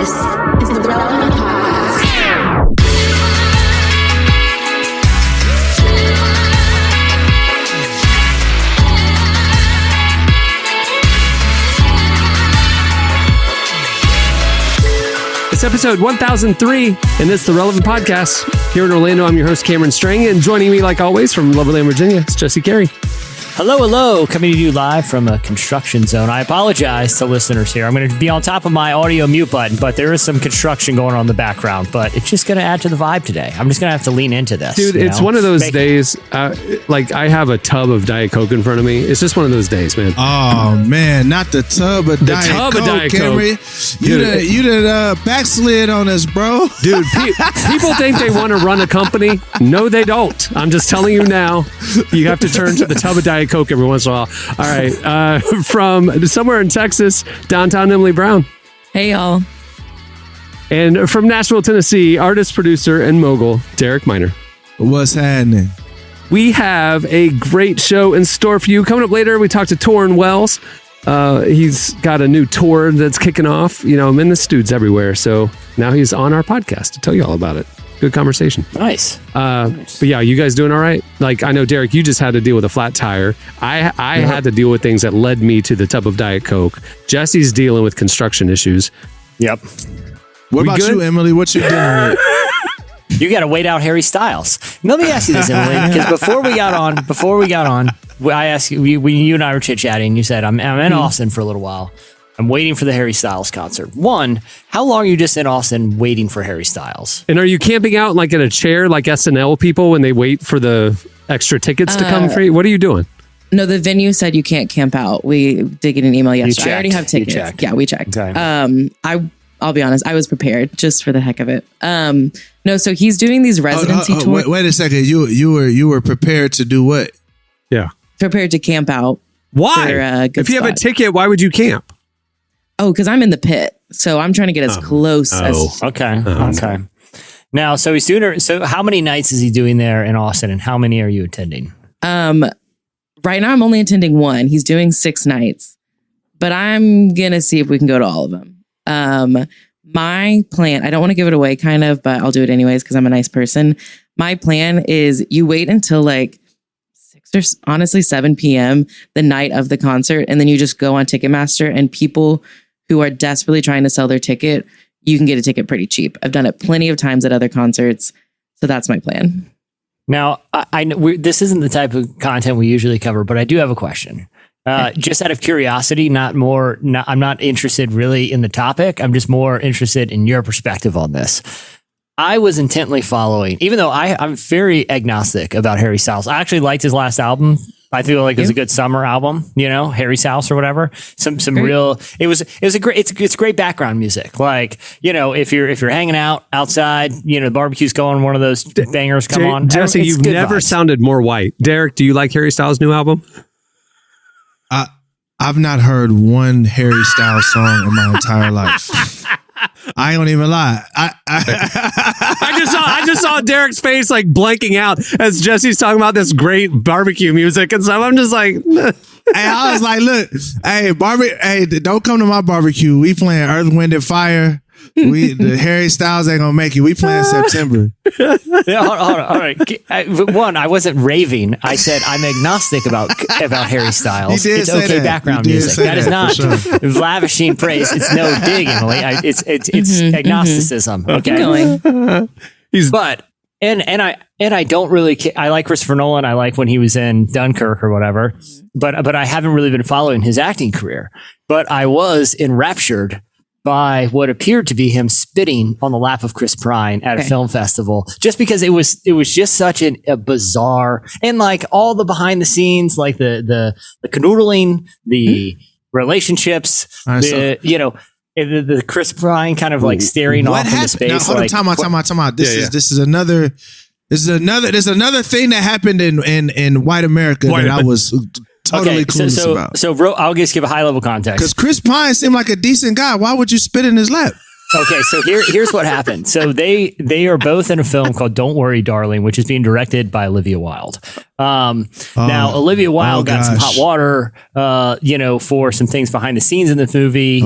This is the Relevant Podcast. It's episode 1003, and it's the Relevant Podcast. Here in Orlando, I'm your host, Cameron Strang, and joining me, like always, from Loverland, Virginia, it's Jesse Carey. Hello, coming to you live from a construction zone. I apologize to listeners here. I'm going to be on top of my audio mute button, but there is some construction going on in the background, but it's just going to add to the vibe today. I'm just going to have to lean into this. Dude, it's one of those days, like I have a tub of Diet Coke in front of me. It's just one of those days, man. Oh, man, not the tub of Diet Coke, Camry. You done backslid on us, bro. Dude, people think they want to run a company. No, they don't. I'm just telling you now. You have to turn to the tub of Diet Coke every once in a while. All right. From somewhere in Texas, downtown Emily Brown. Hey, y'all. And from Nashville, Tennessee, artist, producer, and mogul, Derek Miner. What's happening? We have a great show in store for you. Coming up later, we talked to Tauren Wells. He's got a new tour that's kicking off. You know, I'm in the studs everywhere. So now he's on our podcast to tell you all about it. Good conversation. Nice. But yeah, you guys doing all right? Like, I know, Derek, you just had to deal with a flat tire. I had to deal with things that led me to the tub of Diet Coke. Jesse's dealing with construction issues. Yep. What about you, Emily? What you dealing with? You got to wait out Harry Styles. Let me ask you this, Emily, because before we got on, I asked you, you and I were chit-chatting, and you said, I'm in Austin for a little while. I'm waiting for the Harry Styles concert. One, how long are you just in Austin waiting for Harry Styles? And are you camping out like in a chair like SNL people when they wait for the extra tickets to come free? What are you doing? No, the venue said you can't camp out. We did get an email yesterday. I already have tickets. Yeah, we checked. Okay. I'll be honest, I was prepared just for the heck of it. No, so he's doing these residency tours. Wait a second. You were prepared to do what? Yeah. Prepared to camp out. Why? If you have a ticket, why would you camp? Oh, because I'm in the pit, so I'm trying to get as close as. Okay. Now, so he's doing. So, how many nights is he doing there in Austin, and how many are you attending? Right now, I'm only attending one. He's doing 6 nights, but I'm gonna see if we can go to all of them. My plan. I don't want to give it away, kind of, but I'll do it anyways because I'm a nice person. My plan is you wait until like 6 or honestly 7 p.m. the night of the concert, and then you just go on Ticketmaster, and people who are desperately trying to sell their ticket, you can get a ticket pretty cheap. I've done it plenty of times at other concerts. So that's my plan. Now, I know this isn't the type of content we usually cover, but I do have a question. Just out of curiosity, I'm not interested really in the topic. I'm just more interested in your perspective on this. I was intently following, even though I'm very agnostic about Harry Styles. I actually liked his last album. I feel like it was a good summer album, you know, Harry's House or whatever. Some real. It was a great. It's great background music. Like, you know, if you're hanging out outside, you know, the barbecue's going, one of those bangers come on. Jesse, you've never sounded more white. Derek, do you like Harry Styles' new album? I've not heard one Harry Styles song in my entire life. I don't even lie. I just saw Derek's face like blanking out as Jesse's talking about this great barbecue music and stuff. I'm just like, hey, I was like, look, hey, don't come to my barbecue. We playing Earth, Wind, and Fire. The Harry Styles ain't gonna make it. We playing September. Yeah, hold on. All right. One, I wasn't raving. I said I'm agnostic about Harry Styles. It's okay background music. That is not lavishing praise. It's no dig, Emily. It's agnosticism. Okay. Keep going. I don't really. I like Christopher Nolan. I like when he was in Dunkirk or whatever. But I haven't really been following his acting career. But I was enraptured by what appeared to be him spitting on the lap of Chris Pine at a film festival, just because it was just such a bizarre, and like all the behind the scenes, like the canoodling, the relationships, the Chris Pine kind of like staring off into space. Now, hold on, time out. This is another thing that happened in white America that I was totally clueless about. So I'll just give a high level context. Because Chris Pine seemed like a decent guy. Why would you spit in his lap? Okay, so here's what happened. So they are both in a film called Don't Worry, Darling, which is being directed by Olivia Wilde. Now, Olivia Wilde got some hot water, for some things behind the scenes in the movie,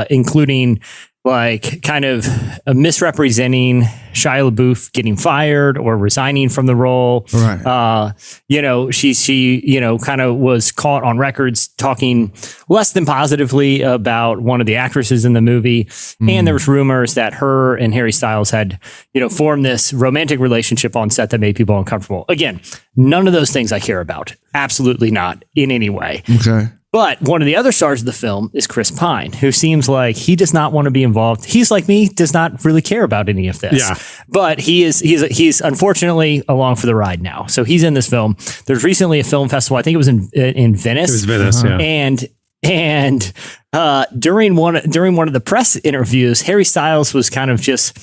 including like kind of misrepresenting Shia LaBeouf getting fired or resigning from the role. Right. She kind of was caught on records talking less than positively about one of the actresses in the movie. And there was rumors that her and Harry Styles had, formed this romantic relationship on set that made people uncomfortable. Again, none of those things I care about. Absolutely not in any way. Okay. But one of the other stars of the film is Chris Pine, who seems like he does not want to be involved. He's like me, does not really care about any of this. Yeah. But he's unfortunately along for the ride now. So he's in this film. There's recently a film festival. I think it was in Venice. It was Venice, yeah. And during one of the press interviews, Harry Styles was kind of just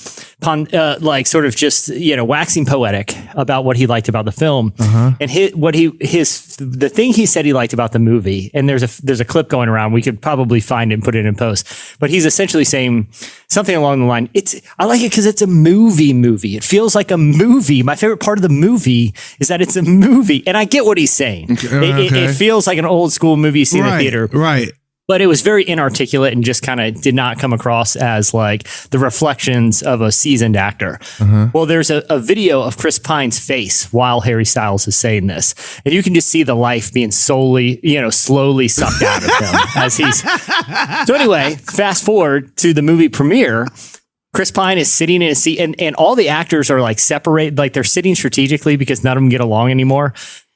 waxing poetic about what he liked about the film. And the thing he said he liked about the movie, and there's a clip going around, we could probably find it and put it in post, but he's essentially saying something along the line, I like it because it's a movie. It feels like a movie. My favorite part of the movie is that it's a movie. And I get what he's saying. It feels like an old school movie you've seen in the theater. Right. But it was very inarticulate and just kind of did not come across as like the reflections of a seasoned actor. Well, there's a video of Chris Pine's face while Harry Styles is saying this. And you can just see the life being slowly sucked out of him as he's. So anyway, fast forward to the movie premiere. Chris Pine is sitting in a seat and all the actors are like separated, like they're sitting strategically because none of them get along anymore.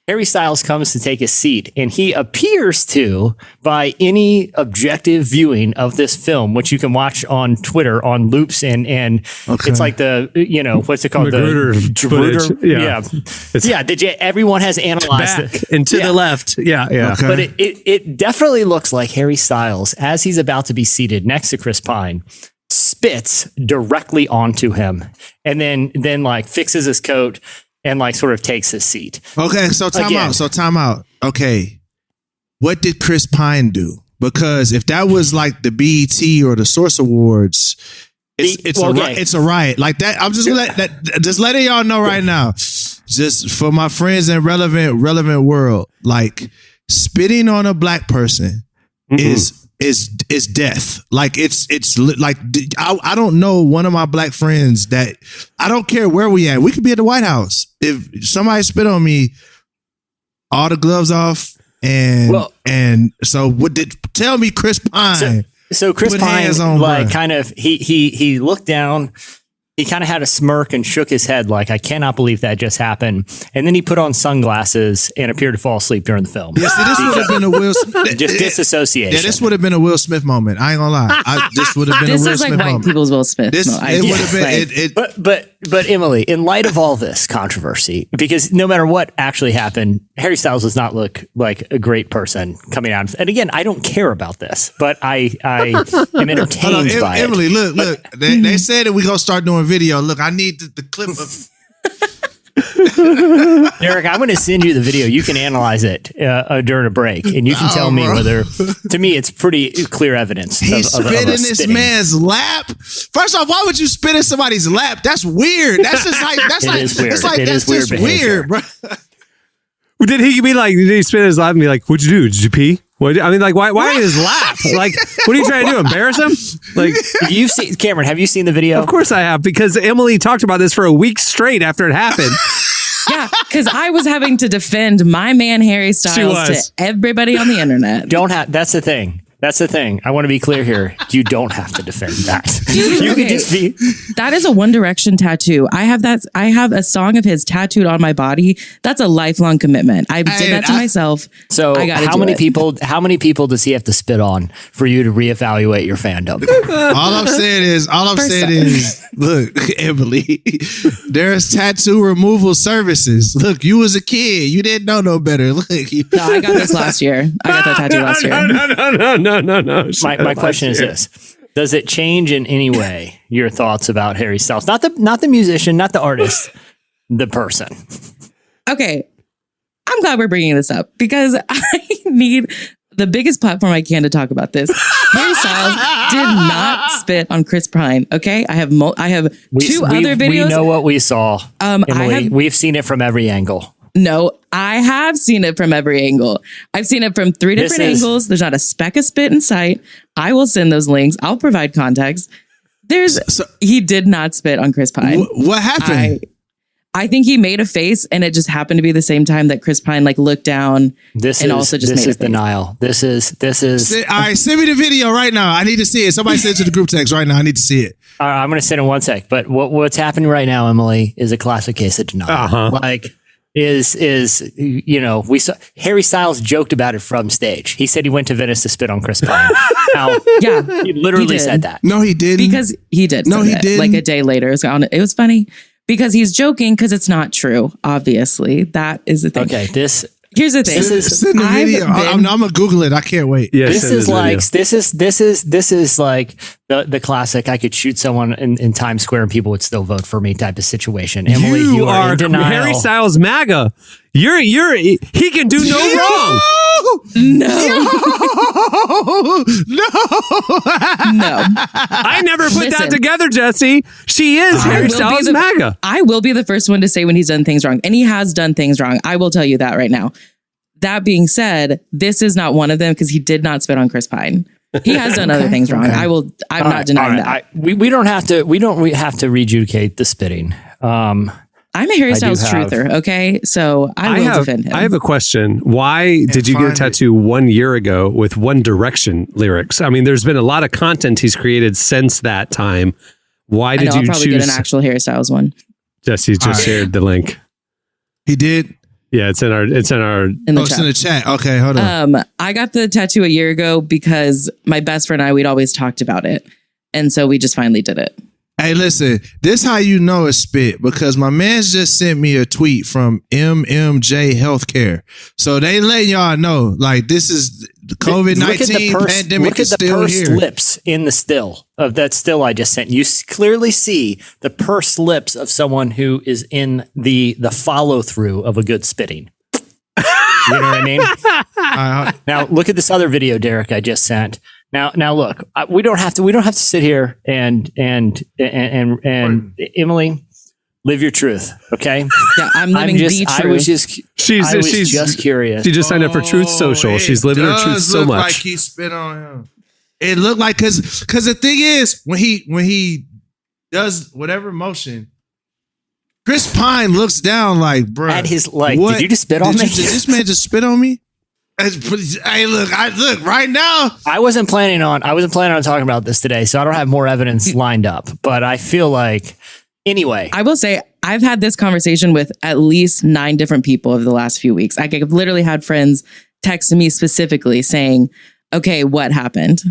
Harry Styles comes to take a seat, and he appears to, by any objective viewing of this film, which you can watch on Twitter on loops, and it's like the what's it called, Magruder footage. Yeah. Everyone has analyzed Back it. and to the left. Yeah. Okay. But it definitely looks like Harry Styles, as he's about to be seated next to Chris Pine, spits directly onto him, and then like fixes his coat. And like sort of takes his seat. Okay, so time out. Okay, what did Chris Pine do? Because if that was like the BET or the Source Awards, it's a riot like that. I'm just just letting y'all know right now. Just for my friends in relevant world, like spitting on a black person is death. Like it's like I don't know one of my black friends that I don't care where we at. We could be at the White House. If somebody spit on me, all the gloves off and so tell me Chris Pine. So Chris Pine like kind of he looked down. He kind of had a smirk and shook his head like, I cannot believe that just happened. And then he put on sunglasses and appeared to fall asleep during the film. Yeah, see, this would have been a Will Smith. Just disassociation. Yeah, this would have been a Will Smith moment. I ain't gonna lie. This would have been a Will Smith moment. This is like white people's Will Smith. It would have been. But Emily, in light of all this controversy, because no matter what actually happened, Harry Styles does not look like a great person coming out. And again, I don't care about this, but I am entertained by Emily, it. Look. They said that we're gonna start doing video. Look, I need the clip of. Derek, I'm going to send you the video. You can analyze it during a break, and you can tell me whether. To me, it's pretty clear evidence. He spit in this man's lap. First off, why would you spit in somebody's lap? That's weird. That's just like that's just weird, bro. Did he spit in his lap and be like, "What'd you do? Did you pee?" Why in his lap? Like, what are you trying to do? Embarrass him? Like, you've seen Cameron? Have you seen the video? Of course I have, because Emily talked about this for a week straight after it happened. Yeah, because I was having to defend my man Harry Styles to everybody on the internet. That's the thing. That's the thing. I want to be clear here. You don't have to defend that. You can just be. That is a One Direction tattoo. I have that. I have a song of his tattooed on my body. That's a lifelong commitment. I did that to myself. So how many people does he have to spit on for you to reevaluate your fandom? All I'm saying is, look, Emily, there's tattoo removal services. Look, you was a kid. You didn't know no better. Look, no, I got this last year. I got that tattoo last year. No. My question is this: does it change in any way your thoughts about Harry Styles? Not the musician, not the artist, the person. Okay, I'm glad we're bringing this up because I need the biggest platform I can to talk about this. Harry Styles did not spit on Chris Pine. Okay, I have two other videos. We know what we saw. Emily, we've seen it from every angle. No, I have seen it from every angle. I've seen it from 3 different angles. There's not a speck of spit in sight. I will send those links. I'll provide context. He did not spit on Chris Pine. What happened? I think he made a face, and it just happened to be the same time that Chris Pine like looked down. This is denial. This is. All right, send me the video right now. I need to see it. Somebody send it to the group text right now. I need to see it. All right, I'm going to send it in 1 sec. But what's happening right now, Emily, is a classic case of denial. Like we saw Harry Styles joked about it from stage. He said he went to Venice to spit on Chris Pine. He literally said that. No, he didn't. Because he did. No, he didn't. Like a day later, it was funny. Because he's joking, because it's not true. Obviously, that is the thing. Okay, here's the thing. Send the video. I'm gonna Google it. I can't wait. Yeah, this is like the classic. I could shoot someone in Times Square and people would still vote for me type of situation. Emily, you are in denial. Harry Styles MAGA. He can do no wrong. No. I never put that together, Jesse. She is Harry Styles MAGA. I will be the first one to say when he's done things wrong. And he has done things wrong. I will tell you that right now. That being said, this is not one of them because he did not spit on Chris Pine. He has done other things wrong. I'm not denying that. We don't have to rejudicate the spitting. I'm a Harry Styles truther, okay? So I will defend him. I have a question. Why did you get a tattoo 1 year ago with One Direction lyrics? I mean, there's been a lot of content he's created since that time. Why did you I'll probably get an actual Harry Styles one. Jesse just shared the link. He did? Yeah, it's in the chat. It's in the chat. Okay, hold on. I got the tattoo a year ago because my best friend and I, we'd always talked about it. And so we just finally did it. Hey, listen, this how you know it's spit, because my man's just sent me a tweet from MMJ Healthcare. So they letting y'all know, like, this is the COVID-19 pandemic is still here. Look at the pursed lips in the still of that still I just sent. You clearly see the pursed lips of someone who is in the follow through of a good spitting. You know what I mean? Now look at this other video, Derek, I just sent. Now look, we don't have to sit here and Emily, live your truth, okay? Yeah, I'm living the truth. I was just curious. She just signed up for Truth Social. She's living her truth so much. Like he spit on him. It looked like because the thing is when he does whatever motion, Chris Pine looks down like, bro. At his did you just spit on me? Did this man just spit on me? Hey, look right now. I wasn't planning on talking about this today, so I don't have more evidence lined up. But I feel like, anyway, I will say I've had this conversation with at least 9 different people over the last few weeks. I've literally had friends text me specifically saying, "Okay, what happened?"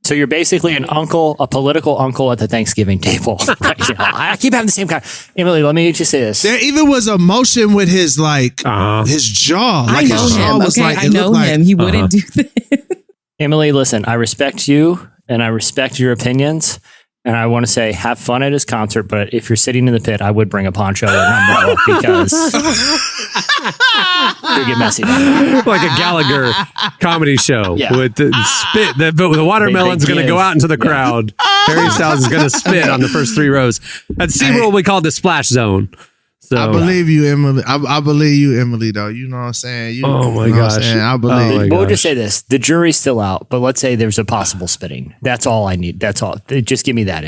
So you're basically a political uncle at the Thanksgiving table. I keep having the same kind. Emily, let me just say this. There even was a motion with his his jaw. Like I know his jaw him. Was okay, I know him. He wouldn't do that. Emily, listen, I respect you and I respect your opinions. And I want to say, have fun at his concert. But if you're sitting in the pit, I would bring a poncho and umbrella because you get messy. Like a Gallagher comedy show with the spit. The watermelon's going to go out into the crowd. Harry Styles is going to spit on the first 3 rows. At SeaWorld, we call it the splash zone. So, I believe you, Emily. I believe you, Emily, though. You know what I'm saying? Oh my gosh. I believe you. We'll just say this. The jury's still out, but let's say there's a possible spitting. That's all I need. That's all. Just give me that.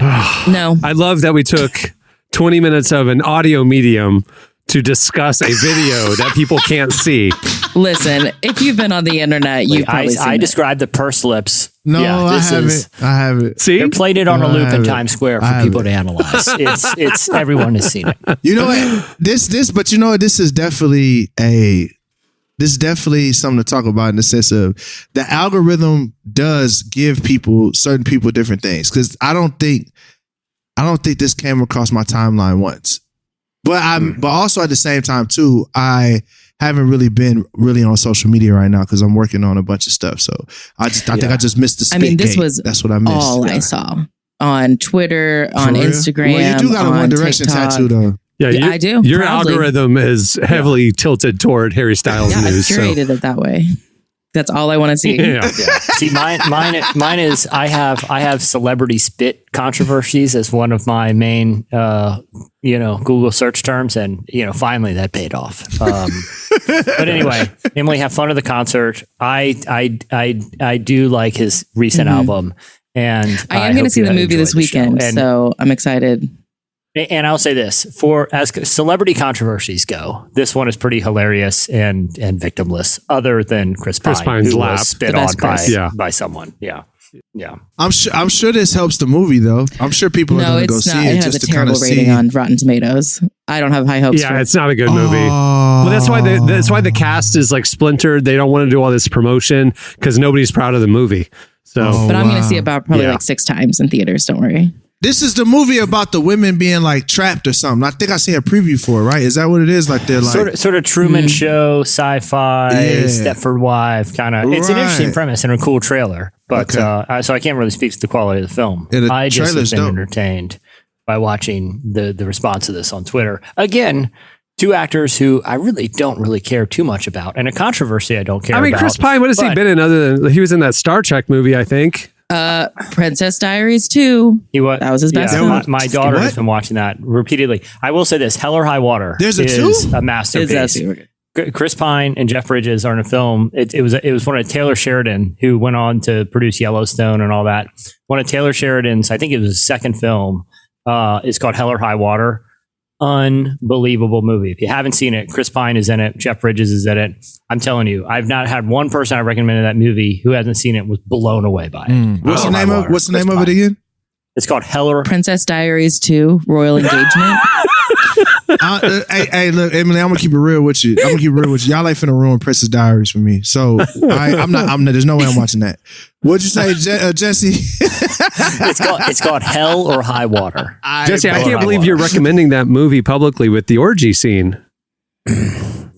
No. I love that we took 20 minutes of an audio medium to discuss a video that people can't see. Listen, if you've been on the internet, you've probably seen I described the pursed lips. No, I haven't. See? They played it on a loop in Times Square for people to analyze. It's everyone has seen it. You know what? But you know what? This is definitely something to talk about in the sense of the algorithm does give certain people different things. Because I don't think this came across my timeline once. But also at the same time too, I haven't really been on social media right now because I'm working on a bunch of stuff. So I think I just missed the spit. I mean, this gate. was that's what I missed. All I saw on Twitter, on Instagram. Well, you do got a One Direction tattoo though. Yeah, I do. Your algorithm is heavily tilted toward Harry Styles news. I curated it that way. That's all I want to see. Yeah. See, mine is I have celebrity spit controversies as one of my main Google search terms, and finally that paid off. But anyway, Emily, have fun at the concert. I do like his recent album, And I am going to see the movie this weekend, so I'm excited. And I'll say this, as celebrity controversies go, this one is pretty hilarious and victimless, other than Chris Pine's who lap was spit on by someone. Yeah. I'm sure this helps the movie, though. I'm sure people are going to go see it. It has a terrible rating on Rotten Tomatoes. I don't have high hopes. Yeah, it's not a good movie. Well, that's why the cast is like splintered. They don't want to do all this promotion because nobody's proud of the movie. So, but I'm going to see it probably like 6 times in theaters. Don't worry. This is the movie about the women being like trapped or something. I think I seen a preview for it, right? Is that what it is? Like they're like sort of Truman Show, sci-fi, Stepford Wife kind of. It's an interesting premise and a cool trailer, but so I can't really speak to the quality of the film. I just have been entertained by watching the response to this on Twitter. Again, 2 actors who I really don't care too much about, and a controversy I don't care about. I mean, Chris Pine, what has he been in other than he was in that Star Trek movie, I think. Princess Diaries 2. That was his best film. My daughter has been watching that repeatedly. I will say this, Hell or High Water is a masterpiece. Chris Pine and Jeff Bridges are in a film. It was one of Taylor Sheridan, who went on to produce Yellowstone and all that. One of Taylor Sheridan's, I think it was his second film, is called Hell or High Water. Unbelievable movie. If you haven't seen it, Chris Pine is in it. Jeff Bridges is in it. I'm telling you, I've not had one person I recommended that movie who hasn't seen it was blown away by it. What's the name of it again? It's called Princess Diaries 2, Royal Engagement. Hey, look, Emily, I'm gonna keep it real with you. Y'all ain't finna ruin Princess Diaries for me. So I'm not. There's no way I'm watching that. What'd you say, Jesse? It's called Hell or High Water. Jesse, I can't believe you're recommending that movie publicly with the orgy scene.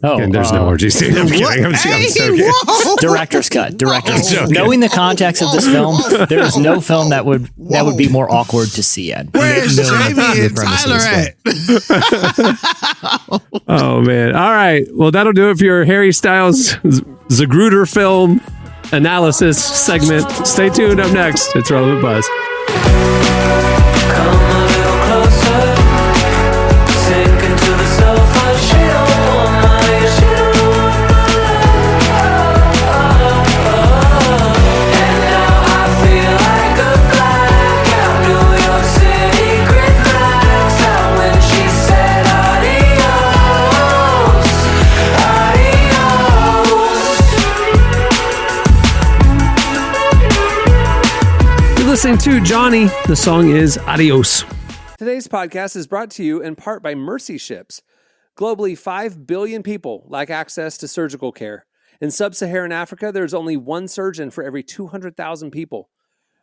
And there's no orgy scene. I'm kidding. I'm so kidding. Director's cut. Knowing the context of this film, there is no film that would be more awkward to see at. Where's Jamie and Tyler at? Oh man! All right. Well, that'll do it for your Harry Styles Zapruder film analysis segment. Stay tuned. Up next, it's Relevant Buzz. Listening to Johnny. The song is Adios. Today's podcast is brought to you in part by Mercy Ships. Globally, 5 billion people lack access to surgical care. In sub-Saharan Africa, there's only one surgeon for every 200,000 people.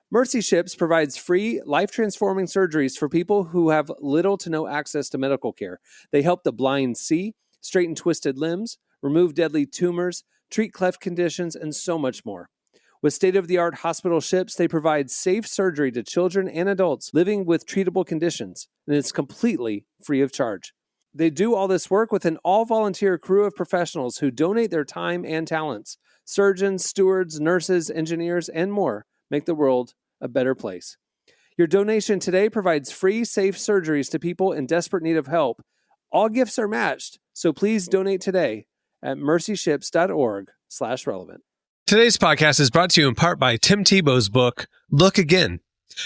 Mercy Ships provides free, life-transforming surgeries for people who have little to no access to medical care. They help the blind see, straighten twisted limbs, remove deadly tumors, treat cleft conditions, and so much more. With state-of-the-art hospital ships, they provide safe surgery to children and adults living with treatable conditions, and it's completely free of charge. They do all this work with an all-volunteer crew of professionals who donate their time and talents. Surgeons, stewards, nurses, engineers, and more make the world a better place. Your donation today provides free, safe surgeries to people in desperate need of help. All gifts are matched, so please donate today at mercyships.org/relevant. Today's podcast is brought to you in part by Tim Tebow's book, Look Again.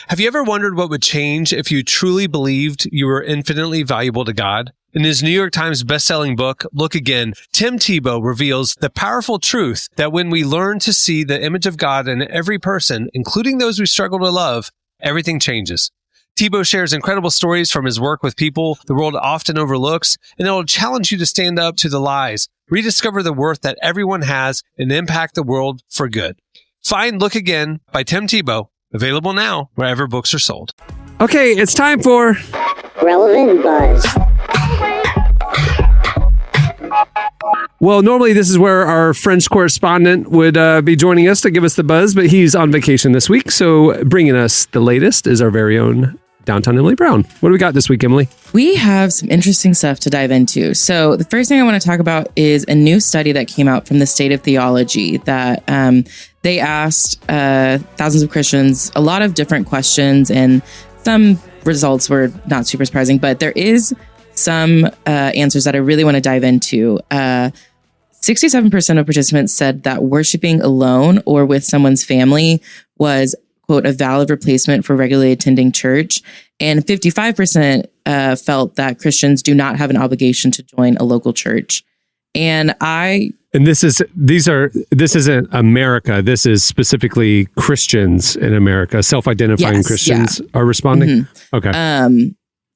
Have you ever wondered what would change if you truly believed you were infinitely valuable to God? In his New York Times bestselling book, Look Again, Tim Tebow reveals the powerful truth that when we learn to see the image of God in every person, including those we struggle to love, everything changes. Tebow shares incredible stories from his work with people the world often overlooks, and it will challenge you to stand up to the lies, rediscover the worth that everyone has, and impact the world for good. Find Look Again by Tim Tebow, available now wherever books are sold. Okay, it's time for Relevant Buzz. Well, normally this is where our French correspondent would be joining us to give us the buzz, but he's on vacation this week. So bringing us the latest is our very own Downtown Emily Brown. What do we got this week, Emily? We have some interesting stuff to dive into. So the first thing I want to talk about is a new study that came out from the State of Theology that they asked thousands of Christians a lot of different questions, and some results were not super surprising, but there is some answers that I really want to dive into. 67% of participants said that worshiping alone or with someone's family was quote, a valid replacement for regularly attending church. And 55% felt that Christians do not have an obligation to join a local church. And this isn't America. This is specifically Christians in America. Self-identifying Christians are responding. Mm-hmm. Okay.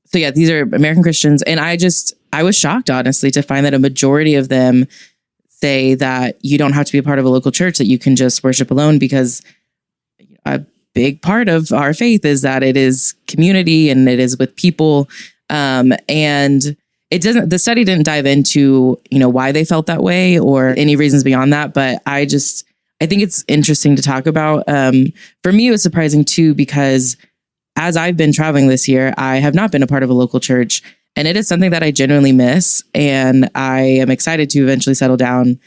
So yeah, these are American Christians. And I was shocked, honestly, to find that a majority of them say that you don't have to be a part of a local church, that you can just worship alone, because a big part of our faith is that it is community and it is with people. And the study didn't dive into, why they felt that way or any reasons beyond that. But I think it's interesting to talk about. For me, it was surprising too, because as I've been traveling this year, I have not been a part of a local church, and it is something that I genuinely miss. And I am excited to eventually settle down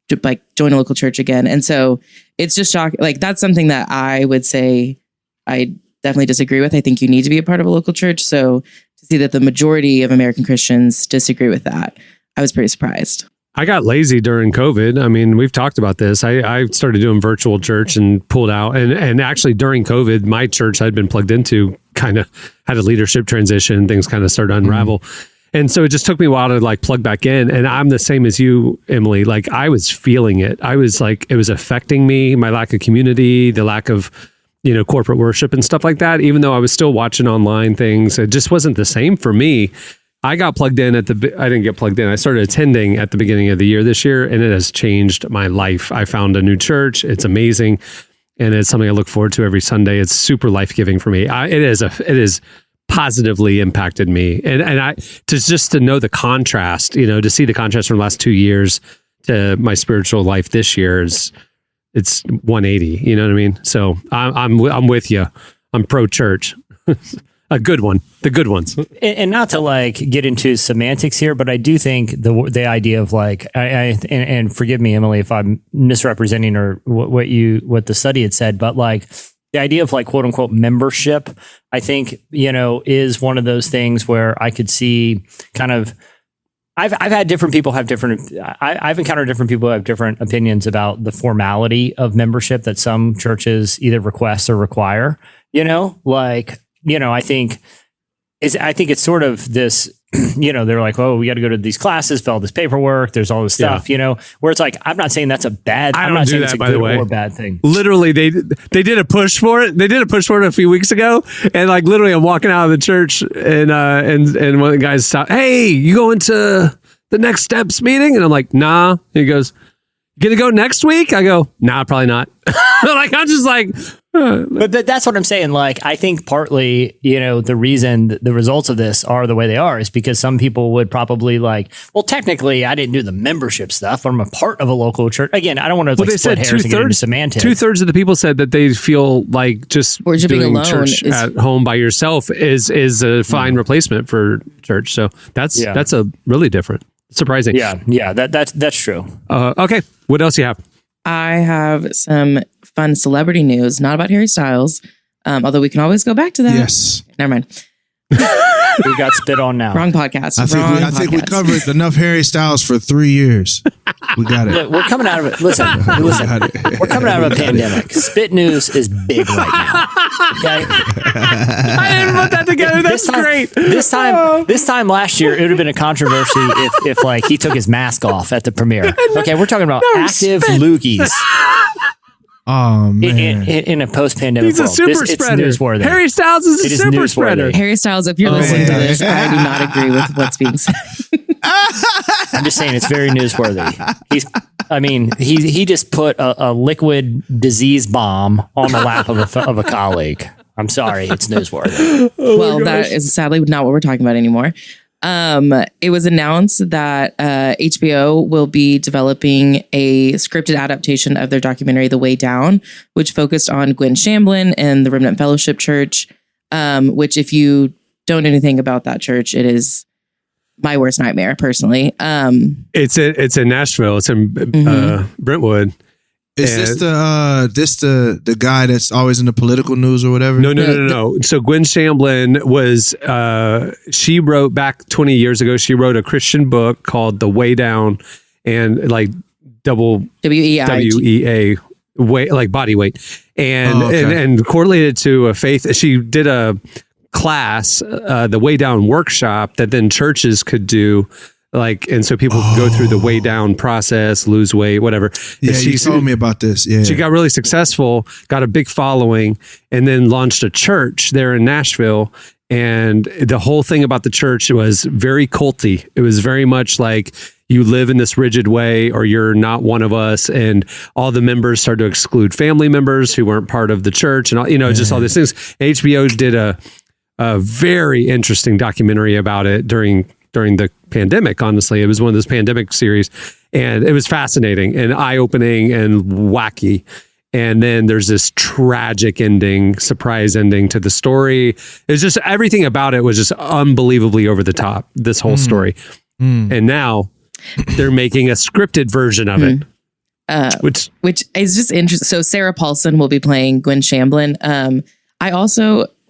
to join a local church again. And so it's just shocking. That's something that I would say I definitely disagree with. I think you need to be a part of a local church. So to see that the majority of American Christians disagree with that, I was pretty surprised. I got lazy during COVID. I mean, we've talked about this. I started doing virtual church and pulled out. And actually during COVID, my church I'd been plugged into kind of had a leadership transition. Things kind of started to unravel. And so it just took me a while to plug back in. And I'm the same as you, Emily. I was feeling it. I was it was affecting me, my lack of community, the lack of, corporate worship and stuff like that. Even though I was still watching online things, it just wasn't the same for me. I got plugged in I didn't get plugged in. I started attending at the beginning of the year this year, and it has changed my life. I found a new church. It's amazing. And it's something I look forward to every Sunday. It's super life-giving for me. It is positively impacted me. And to know the contrast, to see the contrast from the last 2 years to my spiritual life this year it's 180, you know what I mean? So I'm with you. I'm pro-church. A good one, the good ones. And not to get into semantics here, but I do think the idea of and forgive me, Emily, if I'm misrepresenting or what the study had said, but the idea of quote unquote membership, I think, is one of those things where I could see kind of, I've had different people have different, I've encountered different people who have different opinions about the formality of membership that some churches either request or require, I think it's sort of this, they're like, oh, we got to go to these classes, fill out this paperwork. There's all this stuff, where it's I'm not saying that's a bad, I'm not saying it's a good or bad thing. Literally, they did a push for it. They did a push for it a few weeks ago. And literally I'm walking out of the church and one of the guys stopped, hey, you going to the Next Steps meeting? And I'm like, nah. And he goes, gonna go next week? I go, nah, probably not. I'm just but that's what I'm saying. I think partly, the reason the results of this are the way they are is because some people would probably well, technically I didn't do the membership stuff, but I'm a part of a local church. Again, I don't want to split hairs and get into semantics. 2/3 of the people said that they feel just doing alone church at home by yourself is a fine replacement for church. So that's a really different, surprising. Yeah, that's true. Okay, what else you have? I have some fun celebrity news, not about Harry Styles, although we can always go back to that. Yes. Never mind. We got spit on now. Wrong podcast. I think we covered enough Harry Styles for 3 years. We got it. Look, we're coming out of it. Listen. We're coming out of a pandemic. Spit news is big right now. Okay. I didn't put that together. That's great. This time last year, it would have been a controversy if he took his mask off at the premiere. Okay, we're talking about active loogies. Oh man! In a post-pandemic He's world, a super spreader. It's newsworthy. Harry Styles is a super spreader. Harry Styles, if you're listening to this, I do not agree with what's being said. I'm just saying it's very newsworthy. He just put a liquid disease bomb on the lap of a colleague. I'm sorry, it's newsworthy. Well, that is sadly not what we're talking about anymore. It was announced that HBO will be developing a scripted adaptation of their documentary The Way Down, which focused on Gwen Shamblin and the Remnant Fellowship Church, which if you don't know anything about that church, it is my worst nightmare personally. It's in Nashville. It's in Brentwood. Is this the guy that's always in the political news or whatever? No. So Gwen Shamblin was she wrote back 20 years ago. She wrote a Christian book called The Way Down, and WEA weight, like body weight, and and correlated to a faith. She did a class, the Way Down workshop that then churches could do. Like, and so people could go through the way down process, lose weight, whatever. Yeah, she told me about this. Yeah. She got really successful, got a big following, and then launched a church there in Nashville. And the whole thing about the church was very culty. It was very much like you live in this rigid way or you're not one of us. And all the members started to exclude family members who weren't part of the church and all, just all these things. HBO did a very interesting documentary about it during the pandemic. Honestly, it was one of those pandemic series, and it was fascinating and eye-opening and wacky. And then there's this tragic ending, surprise ending to the story. It's just everything about it was just unbelievably over the top, this whole story. And now they're making a scripted version of it. Which is just interesting. So Sarah Paulson will be playing Gwen Shamblin.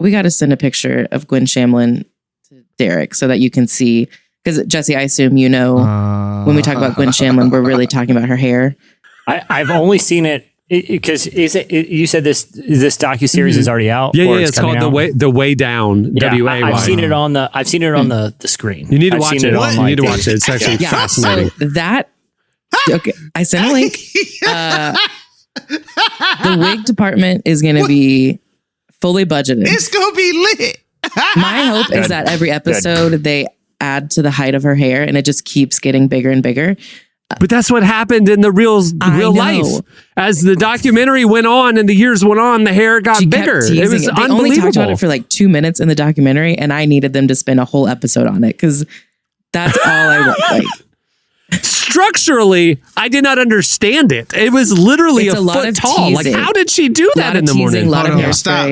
We got to send a picture of Gwen Shamblin to Derek so that you can see, because Jesse, I assume when we talk about Gwen Shamblin, we're really talking about her hair. I've only seen it because you said this docuseries is already out. Yeah, it's called the way down. Yeah, W-A-Y. I've seen it on the screen. You need to watch it. You need to watch it. It's actually fascinating. So okay, I sent a link. The wig department is going to be fully budgeted. It's going to be lit. My hope is that every episode they add to the height of her hair and it just keeps getting bigger and bigger. But that's what happened in the real life. As the documentary went on and the years went on, the hair got bigger. It was unbelievable. They only talked about it for like 2 minutes in the documentary, and I needed them to spend a whole episode on it because that's all I want. Like, structurally, I did not understand it. It was literally a foot tall. Like, how did she do that in the morning? Hold on, stop.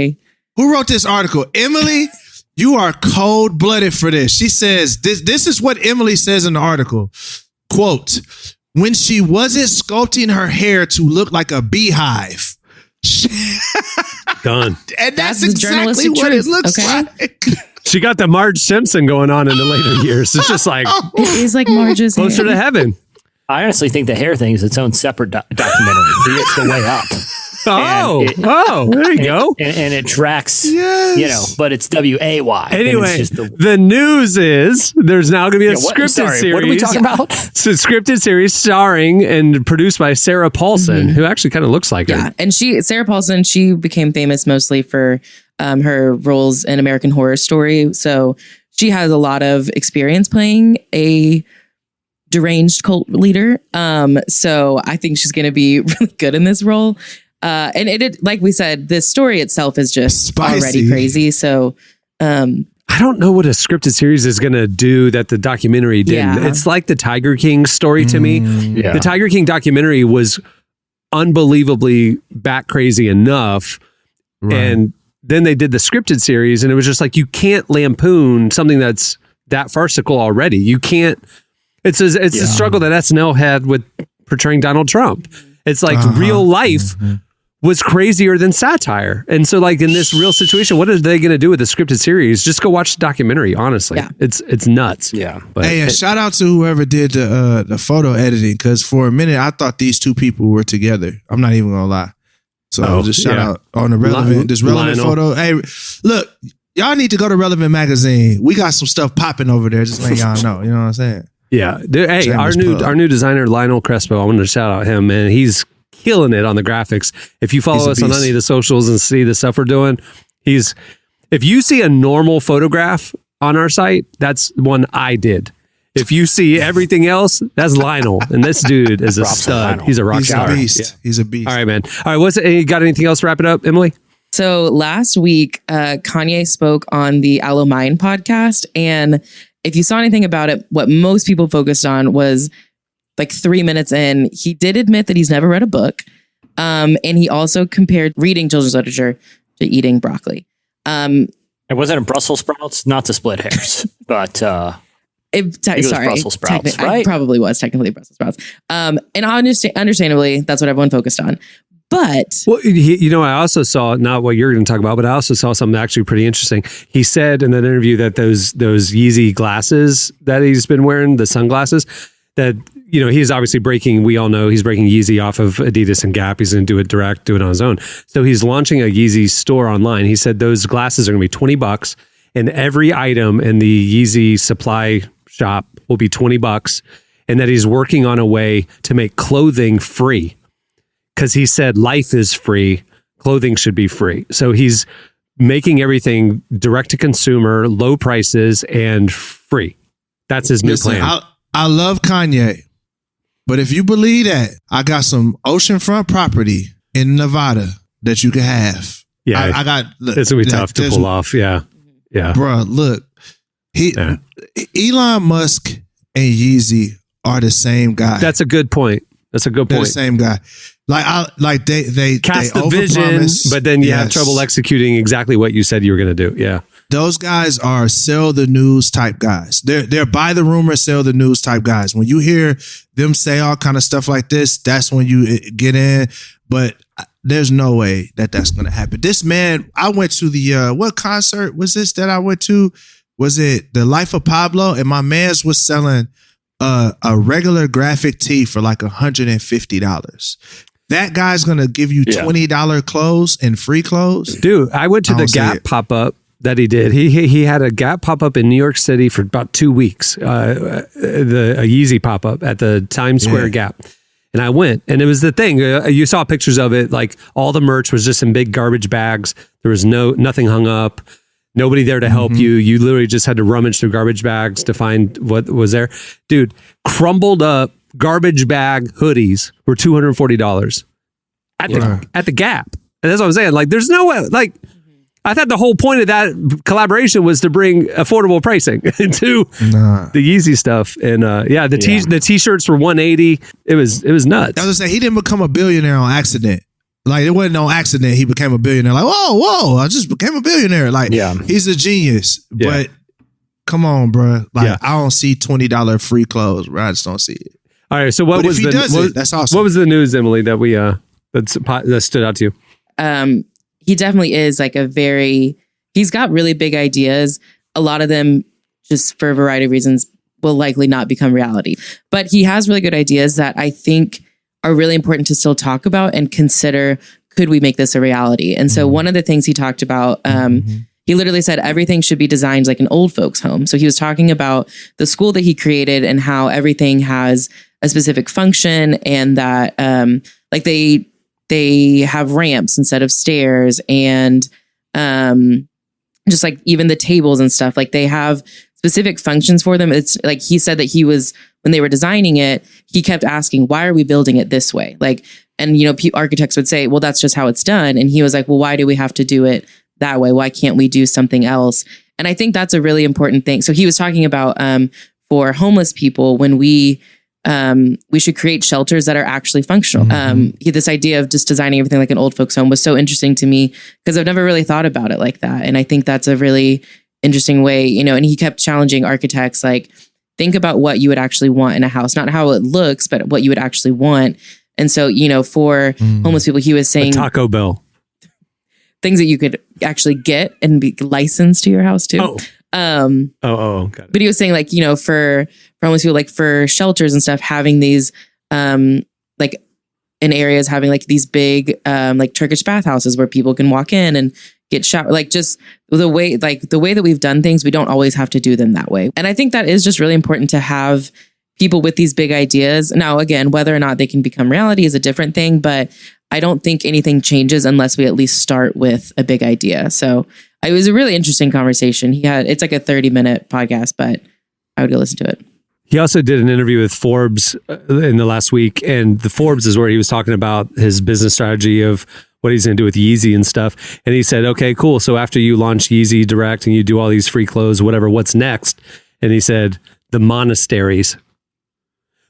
Who wrote this article? Emily, you are cold-blooded for this. She says, this is what Emily says in the article. Quote, when she wasn't sculpting her hair to look like a beehive. Done. And that's exactly what it looks like. She got the Marge Simpson going on in the later years. It's just like, it is like Marge's closer to heaven. I honestly think the hair thing is its own separate documentary. It's the way up. There you go. And it tracks, yes. but it's W-A-Y. Anyway, the news is there's now going to be a scripted series. What are we talking about? It's a scripted series starring and produced by Sarah Paulson, who actually kind of looks like her. Yeah, and Sarah Paulson, she became famous mostly for her roles in American Horror Story. So she has a lot of experience playing a deranged cult leader. So I think she's going to be really good in this role. And it, like we said, this story itself is just already crazy. So, I don't know what a scripted series is going to do that the documentary didn't. Yeah. It's like the Tiger King story to me. Yeah. The Tiger King documentary was unbelievably bat crazy enough. Right. And then they did the scripted series and it was just like, you can't lampoon something that's that farcical already. You can't, it's a struggle that SNL had with portraying Donald Trump. It's like real life was crazier than satire. And so like in this real situation, what are they going to do with the scripted series? Just go watch the documentary, honestly. Yeah. It's nuts. Yeah. But hey, shout out to whoever did the photo editing, because for a minute I thought these two people were together. I'm not even gonna lie. So just shout out on the relevant photo. Hey, look, y'all need to go to Relevant Magazine. We got some stuff popping over there. Just letting y'all know. You know what I'm saying? Yeah. Hey, our new designer, Lionel Crespo, I wanted to shout out him, man. He's killing it on the graphics. If you follow us on any of the socials and see the stuff we're doing, if you see a normal photograph on our site, that's one I did. If you see everything else, that's Lionel. And this dude is a stud. He's a rock star. He's a beast. All right, man. All right, you got anything else to wrap it up, Emily? So last week, Kanye spoke on the Aloe Mine podcast. And if you saw anything about it, what most people focused on was like 3 minutes in, he did admit that he's never read a book. And he also compared reading children's literature to eating broccoli. It wasn't a Brussels sprouts, not to split hairs, but Brussels sprouts, right? I probably was technically Brussels sprouts. And understandably, that's what everyone focused on. But I also saw, not what you're going to talk about, but I also saw something actually pretty interesting. He said in that interview that those Yeezy glasses that he's been wearing, the sunglasses, that he's obviously we all know he's breaking Yeezy off of Adidas and Gap. He's going to do it direct, do it on his own. So he's launching a Yeezy store online. He said those glasses are going to be $20 and every item in the Yeezy supply shop will be $20, and that he's working on a way to make clothing free. Because he said life is free, clothing should be free. So he's making everything direct to consumer, low prices, and free. That's his new plan. I love Kanye, but if you believe that, I got some oceanfront property in Nevada that you can have. Yeah, I got. Look, it's gonna be tough to pull off. Yeah, bro. Look, Elon Musk and Yeezy are the same guy. That's a good point. They're the same guy. They cast the vision, but then you have trouble executing exactly what you said you were going to do. Yeah. Those guys are sell the news type guys. They're buy the rumor, sell the news type guys. When you hear them say all kind of stuff like this, that's when you get in. But there's no way that's going to happen. This man, I went to the, what concert was this that I went to? Was it The Life of Pablo? And my man's was selling a regular graphic tee for like $150. That guy's going to give you $20 clothes and free clothes. Dude, I went to the Gap pop-up that he did. He had a Gap pop-up in New York City for about 2 weeks, a Yeezy pop-up at the Times Square Gap. And I went, and it was the thing. You saw pictures of it, like all the merch was just in big garbage bags. There was nothing hung up. Nobody there to help you. You literally just had to rummage through garbage bags to find what was there. Dude, crumbled up garbage bag hoodies were $240 at the Gap. And that's what I'm saying. Like, there's no way. Like, I thought the whole point of that collaboration was to bring affordable pricing into the Yeezy stuff. And the t-shirts were $180. It was nuts. I was gonna say, he didn't become a billionaire on accident. Like, it wasn't on accident he became a billionaire. Like, whoa, I just became a billionaire. Like, he's a genius. Yeah. But come on, bro. Like, I don't see $20 free clothes, bro. I just don't see it. All right. So that's awesome. What was the news, Emily, that we that stood out to you? He definitely is like he's got really big ideas. A lot of them, just for a variety of reasons, will likely not become reality. But he has really good ideas that I think are really important to still talk about and consider, could we make this a reality? And so one of the things he talked about, he literally said everything should be designed like an old folks home. So he was talking about the school that he created and how everything has a specific function, and that like they have ramps instead of stairs, and just like even the tables and stuff, like they have specific functions for them. It's like he said that when they were designing it, he kept asking, why are we building it this way? Like, and architects would say, well, that's just how it's done. And he was like, well, why do we have to do it that way? Why can't we do something else? And I think that's a really important thing. So he was talking about for homeless people, when we should create shelters that are actually functional. This idea of just designing everything like an old folks home was so interesting to me, because I've never really thought about it like that. And I think that's a really interesting way, and he kept challenging architects, like, think about what you would actually want in a house, not how it looks, but what you would actually want. And so, for homeless people, he was saying a Taco Bell, things that you could actually get and be licensed to your house too. Got it. But he was saying, like, for homeless people, like for shelters and stuff, having these like in areas, having like these big like Turkish bathhouses where people can walk in and get showered, like just the way that we've done things, we don't always have to do them that way. And I think that is just really important to have people with these big ideas. Now, again, whether or not they can become reality is a different thing, but I don't think anything changes unless we at least start with a big idea. So it was a really interesting conversation. It's like a 30-minute podcast, but I would go listen to it. He also did an interview with Forbes in the last week, and the Forbes is where he was talking about his business strategy of what he's going to do with Yeezy and stuff. And he said, okay, cool. So after you launch Yeezy Direct and you do all these free clothes, whatever, what's next? And he said, the monasteries.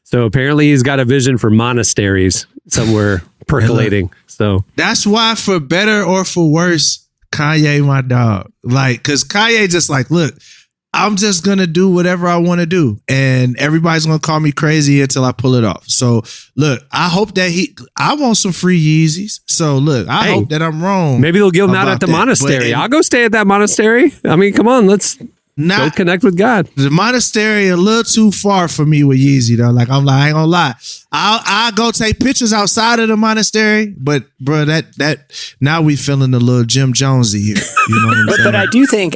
So apparently he's got a vision for monasteries somewhere percolating. So that's why, for better or for worse, Kanye, my dog, like, cause Kanye just like, look, I'm just going to do whatever I want to do. And everybody's going to call me crazy until I pull it off. So look, I hope that I want some free Yeezys. So look, I hope that I'm wrong. Maybe they'll give them out at the monastery. I'll go stay at that monastery. I mean, come on, let's Go connect with God. The monastery a little too far for me with Yeezy though. Like I ain't gonna lie. I'll go take pictures outside of the monastery, but bro, that now we feeling a little Jim Jonesy here. You know what I'm saying? But I do think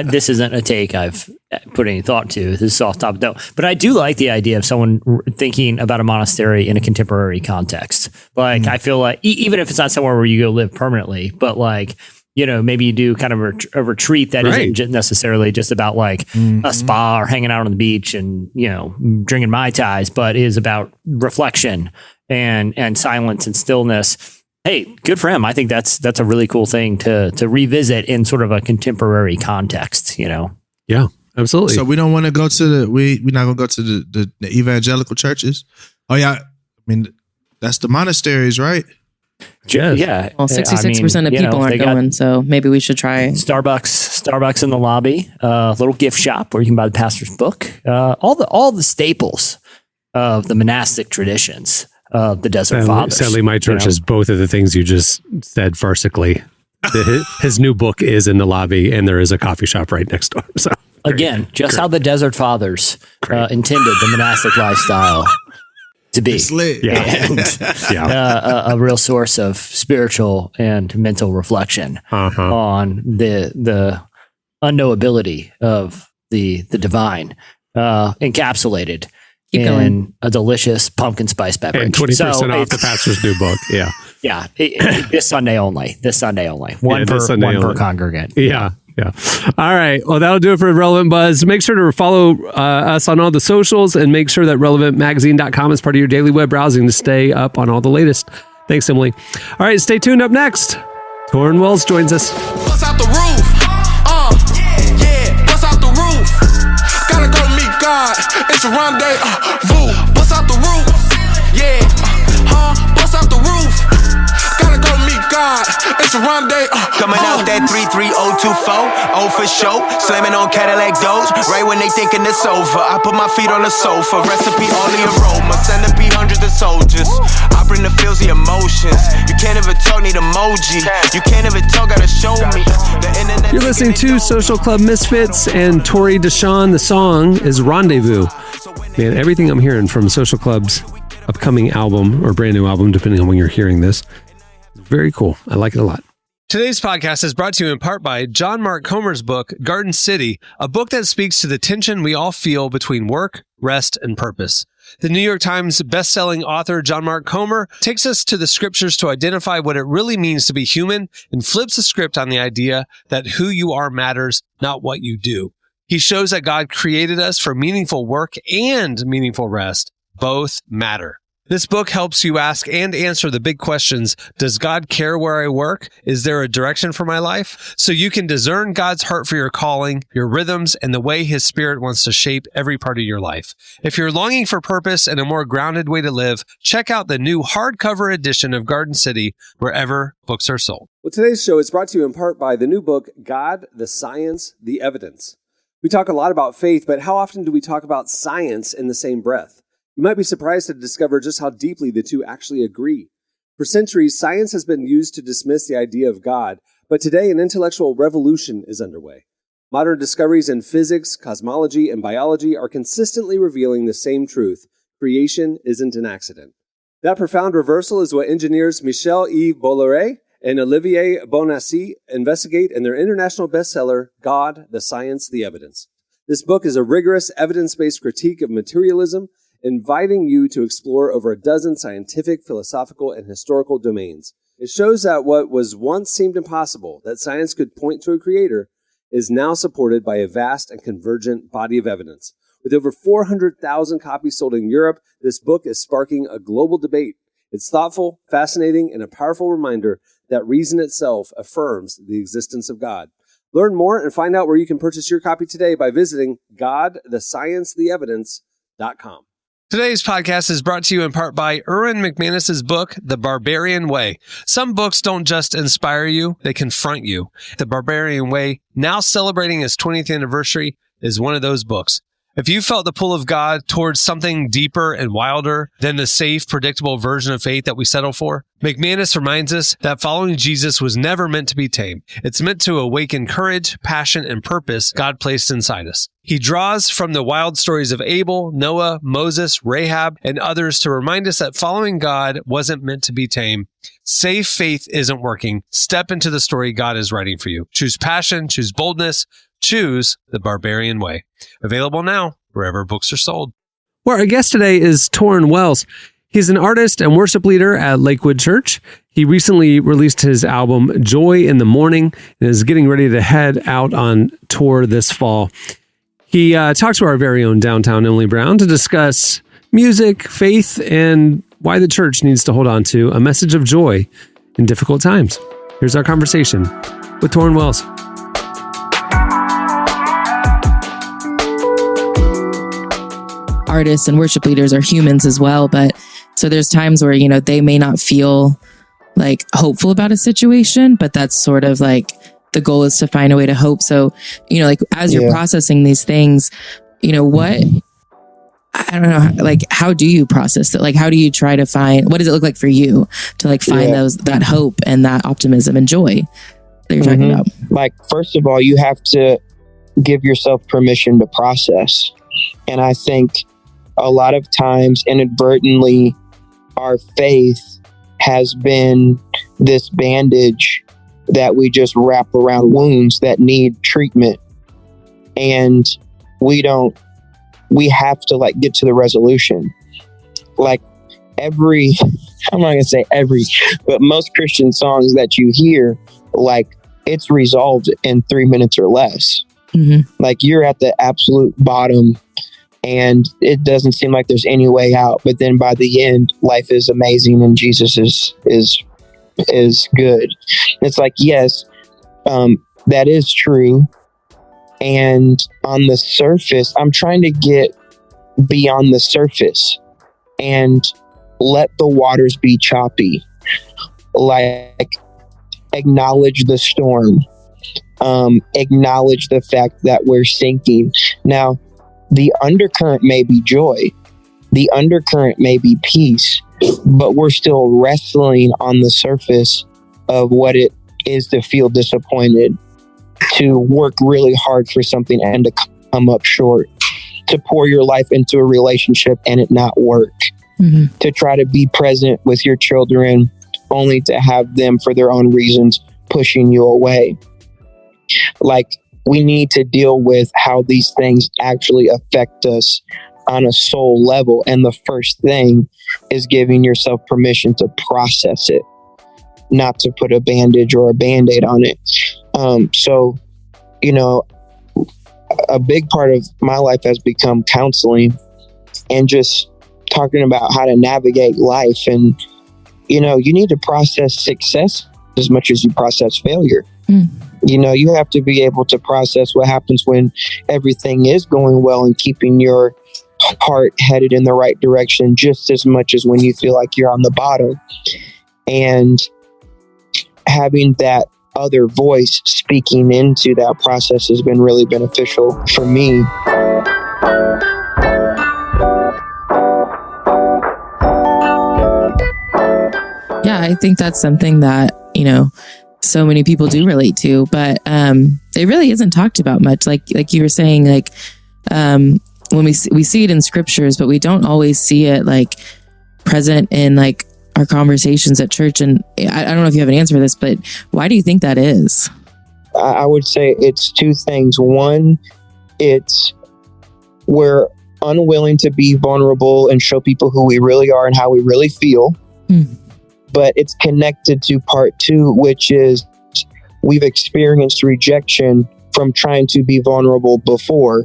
this isn't a take I've put any thought to. This is off topic though. But I do like the idea of someone thinking about a monastery in a contemporary context. Like I feel like not somewhere where you go live permanently, but like, maybe you do kind of a retreat that isn't necessarily just about like a spa or hanging out on the beach and, drinking Mai Tais, but is about reflection and silence and stillness. Hey, good for him. I think that's a really cool thing to revisit in sort of a contemporary context, Yeah, absolutely. So we don't want to go to we're not going to go to the evangelical churches. Oh yeah. I mean, that's the monasteries, right? Yeah. Well, 66% of people aren't going, so maybe we should try Starbucks in the lobby, little gift shop where you can buy the pastor's book, all the staples of the monastic traditions of the Desert Fathers. Sadly, my church is both of the things you just said farcically. His new book is in the lobby, and there is a coffee shop right next door. So again, how the Desert Fathers intended the monastic lifestyle to be. It's lit. And a real source of spiritual and mental reflection on the unknowability of the divine, encapsulated in a delicious pumpkin spice beverage. And 20% off the pastor's new book. Yeah. Yeah. This Sunday only. One per congregant. Yeah. Yeah. All right. Well, that'll do it for Relevant Buzz. Make sure to follow us on all the socials and make sure that relevantmagazine.com is part of your daily web browsing to stay up on all the latest. Thanks, Emily. All right. Stay tuned. Up next, Tauren Wells joins us. Bust out the roof. Bust out the roof. Gotta go meet God. It's a rendezvous. Bust out the roof. Bust out the roof. Gotta go meet God. It's a rendezvous. Coming out that 33024, oh for sure. Slamming on Cadillac doors, right when they thinking it's over. I put my feet on the sofa, recipe all the aroma. Centipede hundreds of soldiers. I bring the feels, the emotions. You can't even talk, need emoji. You can't even talk, gotta show me. The internet. You're listening to Social Club Misfits and Tori Deshawn. The song is Rendezvous. Man, everything I'm hearing from Social Club's upcoming album or brand new album, depending on when you're hearing this, very cool. I like it a lot. Today's podcast is brought to you in part by John Mark Comer's book, Garden City, a book that speaks to the tension we all feel between work, rest, and purpose. The New York Times best-selling author John Mark Comer takes us to the scriptures to identify what it really means to be human and flips the script on the idea that who you are matters, not what you do. He shows that God created us for meaningful work and meaningful rest. Both matter. This book helps you ask and answer the big questions. Does God care where I work? Is there a direction for my life? So you can discern God's heart for your calling, your rhythms, and the way His Spirit wants to shape every part of your life. If you're longing for purpose and a more grounded way to live, check out the new hardcover edition of Garden City wherever books are sold. Well, today's show is brought to you in part by the new book, God, the Science, the Evidence. We talk a lot about faith, but how often do we talk about science in the same breath? You might be surprised to discover just how deeply the two actually agree. For centuries, science has been used to dismiss the idea of God, but today an intellectual revolution is underway. Modern discoveries in physics, cosmology, and biology are consistently revealing the same truth: creation isn't an accident. That profound reversal is what engineers Michel-Yves Bolloré and Olivier Bonassi investigate in their international bestseller, God, the Science, the Evidence. This book is a rigorous, evidence-based critique of materialism, inviting you to explore over a dozen scientific, philosophical, and historical domains. It shows that what was once seemed impossible, that science could point to a creator, is now supported by a vast and convergent body of evidence. With over 400,000 copies sold in Europe, this book is sparking a global debate. It's thoughtful, fascinating, and a powerful reminder that reason itself affirms the existence of God. Learn more and find out where you can purchase your copy today by visiting godthesciencetheevidence.com. Today's podcast is brought to you in part by Erwin McManus's book, The Barbarian Way. Some books don't just inspire you, they confront you. The Barbarian Way, now celebrating its 20th anniversary, is one of those books. If you felt the pull of God towards something deeper and wilder than the safe, predictable version of faith that we settle for, McManus reminds us that following Jesus was never meant to be tame. It's meant to awaken courage, passion, and purpose God placed inside us. He draws from the wild stories of Abel, Noah, Moses, Rahab, and others to remind us that following God wasn't meant to be tame. Safe faith isn't working. Step into the story God is writing for you. Choose passion, choose boldness, choose the barbarian way. Available now, wherever books are sold. Well, our guest today is Tauren Wells. He's an artist and worship leader at Lakewood Church. He recently released his album, Joy in the Morning, and is getting ready to head out on tour this fall. He talked to our very own Downtown Emily Brown to discuss music, faith, and why the church needs to hold on to a message of joy in difficult times. Here's our conversation with Tauren Wells. Artists and worship leaders are humans as well, but so there's times where, you know, they may not feel like hopeful about a situation, but that's sort of like the goal is to find a way to hope. So, you know, like as you're processing these things, you know, what, I don't know, like, how do you process it? Like, how do you try to find, what does it look like for you to like find that hope and that optimism and joy that you're talking about? Like, first of all, you have to give yourself permission to process. And I think a lot of times inadvertently, our faith has been this bandage that we just wrap around wounds that need treatment. And we have to like get to the resolution. Like I'm not going to say every, but most Christian songs that you hear, like it's resolved in 3 minutes or less. Mm-hmm. Like you're at the absolute bottom and it doesn't seem like there's any way out. But then by the end, life is amazing and Jesus is good. It's like, yes, that is true. And on the surface, I'm trying to get beyond the surface and let the waters be choppy. Like acknowledge the storm, acknowledge the fact that we're sinking. Now, the undercurrent may be joy. The undercurrent may be peace, but we're still wrestling on the surface of what it is to feel disappointed, to work really hard for something and to come up short, to pour your life into a relationship and it not work, to try to be present with your children only to have them for their own reasons pushing you away. Like, we need to deal with how these things actually affect us on a soul level. And the first thing is giving yourself permission to process it, not to put a bandage or a Band-Aid on it. So, you know, a big part of my life has become counseling and just talking about how to navigate life. And, you know, you need to process success as much as you process failure. You know, you have to be able to process what happens when everything is going well and keeping your heart headed in the right direction just as much as when you feel like you're on the bottom. And having that other voice speaking into that process has been really beneficial for me. Yeah, I think that's something that, you know, so many people do relate to, but it really isn't talked about much. Like you were saying, like when we see it in scriptures, but we don't always see it like present in like our conversations at church. And I don't know if you have an answer for this, but why do you think that is? I would say it's two things. One, it's we're unwilling to be vulnerable and show people who we really are and how we really feel. But it's connected to part two, which is we've experienced rejection from trying to be vulnerable before.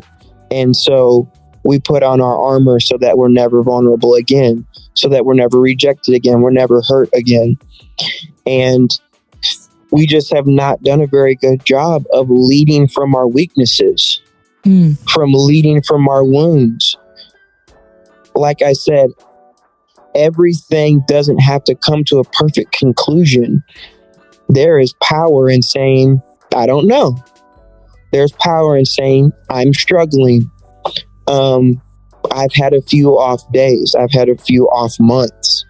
And so we put on our armor so that we're never vulnerable again, so that we're never rejected again, we're never hurt again. And we just have not done a very good job of leading from our weaknesses, from leading from our wounds. Like I said, everything doesn't have to come to a perfect conclusion. There is power in saying, I don't know. There's power in saying, I'm struggling. I've had a few off days. I've had a few off months,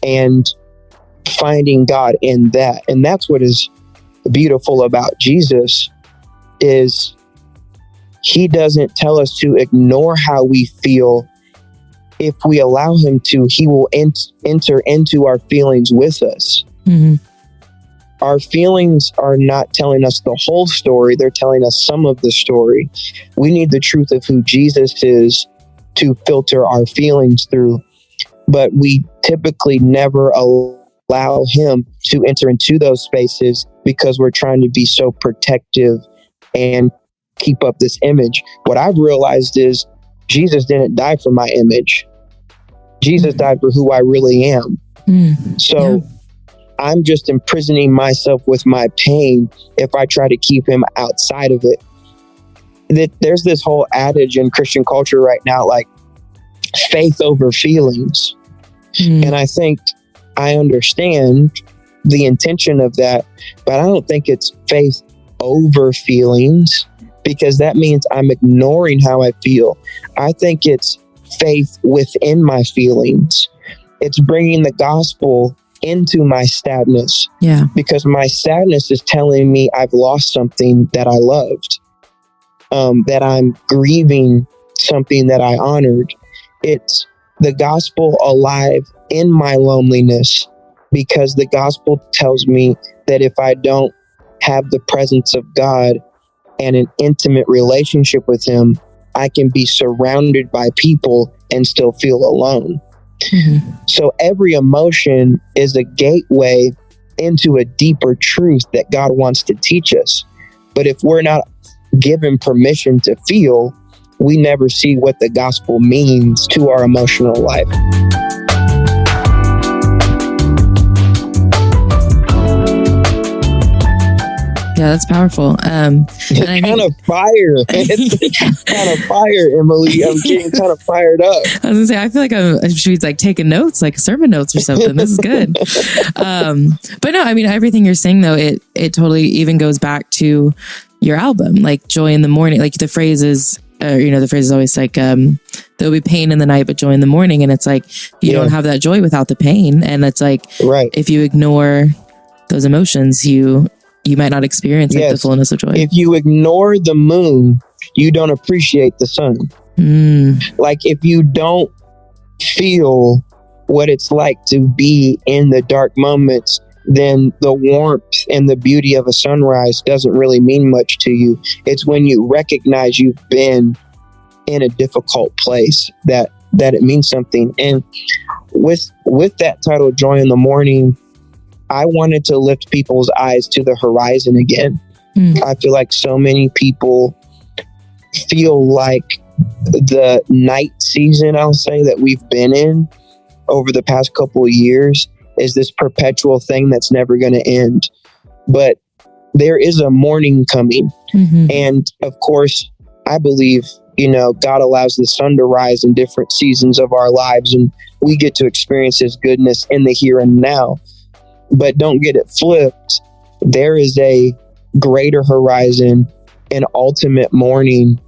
and finding God in that. And that's what is beautiful about Jesus, is he doesn't tell us to ignore how we feel. If we allow him to, he will enter into our feelings with us. Mm-hmm. Our feelings are not telling us the whole story. They're telling us some of the story. We need the truth of who Jesus is to filter our feelings through. But we typically never allow him to enter into those spaces because we're trying to be so protective and keep up this image. What I've realized is Jesus didn't die for my image. Jesus died for who I really am. So I'm just imprisoning myself with my pain if I try to keep him outside of it. There's this whole adage in Christian culture right now, like faith over feelings. And I think I understand the intention of that, but I don't think it's faith over feelings, because that means I'm ignoring how I feel. I think it's faith within my feelings. It's bringing the gospel into my sadness. Yeah. Because my sadness is telling me I've lost something that I loved, that I'm grieving something that I honored. It's the gospel alive in my loneliness, because the gospel tells me that if I don't have the presence of God and an intimate relationship with him, I can be surrounded by people and still feel alone. So every emotion is a gateway into a deeper truth that God wants to teach us. But if we're not given permission to feel, we never see what the gospel means to our emotional life. Yeah, that's powerful. It's kind of fire. It's kind of fire, Emily. I'm getting kind of fired up. I was gonna say, I feel like I should be like taking notes, like sermon notes or something. This is good. But no, I mean, everything you're saying though, it totally even goes back to your album, like Joy in the Morning. Like the phrase is, the phrase is always like, there'll be pain in the night, but joy in the morning. And it's like, you don't have that joy without the pain. And it's like, if you ignore those emotions, you might not experience like the fullness of joy. If you ignore the moon, you don't appreciate the sun. Like if you don't feel what it's like to be in the dark moments, then the warmth and the beauty of a sunrise doesn't really mean much to you. It's when you recognize you've been in a difficult place that it means something. And with that title, Joy in the Morning, I wanted to lift people's eyes to the horizon again. I feel like so many people feel like the night season, I'll say, that we've been in over the past couple of years is this perpetual thing that's never going to end. But there is a morning coming. And of course, I believe, God allows the sun to rise in different seasons of our lives, and we get to experience his goodness in the here and now. But don't get it flipped. There is a greater horizon, an ultimate morning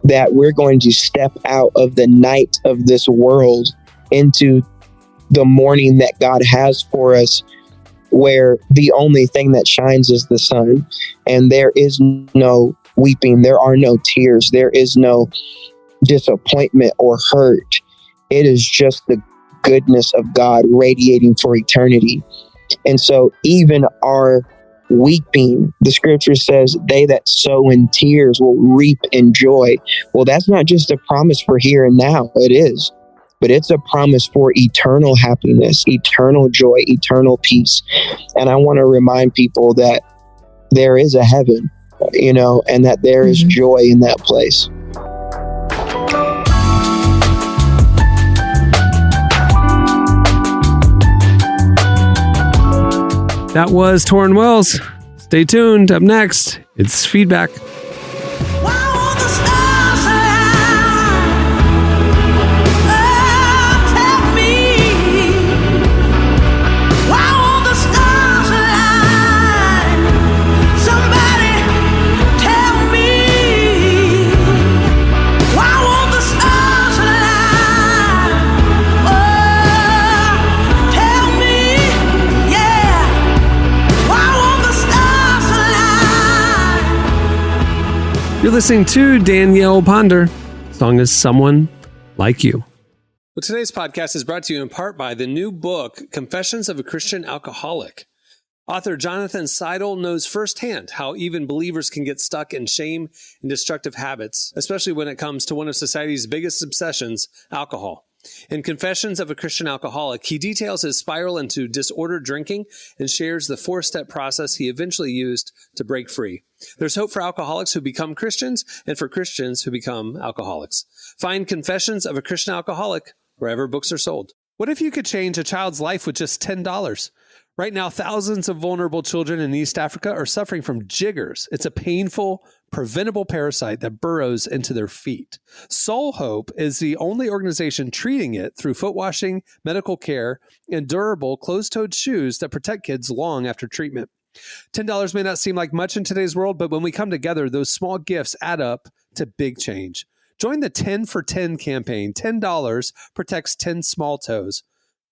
that we're going to step out of the night of this world into the morning that God has for us, where the only thing that shines is the sun. And there is no weeping. There are no tears. There is no disappointment or hurt. It is just the goodness of God radiating for eternity. And so even our weeping, the scripture says, they that sow in tears will reap in joy. Well, that's not just a promise for here and now. It is. But it's a promise for eternal happiness, eternal joy, eternal peace. And I want to remind people that there is a heaven, and that there is joy in that place. That was Tauren Wells. Stay tuned. Up next, it's feedback. Somebody tell me, why won't the You're listening to Danielle Ponder. The song is Someone Like You. Well, today's podcast is brought to you in part by the new book, Confessions of a Christian Alcoholic. Author Jonathan Seidel knows firsthand how even believers can get stuck in shame and destructive habits, especially when it comes to one of society's biggest obsessions, alcohol. In Confessions of a Christian Alcoholic, he details his spiral into disordered drinking and shares the 4-step process he eventually used to break free. There's hope for alcoholics who become Christians and for Christians who become alcoholics. Find Confessions of a Christian Alcoholic wherever books are sold. What if you could change a child's life with just $10? Right now, thousands of vulnerable children in East Africa are suffering from jiggers. It's a painful, preventable parasite that burrows into their feet. Soul Hope is the only organization treating it through foot washing, medical care, and durable closed-toed shoes that protect kids long after treatment. $10 may not seem like much in today's world, but when we come together, those small gifts add up to big change. Join the 10 for 10 campaign. $10 protects 10 small toes.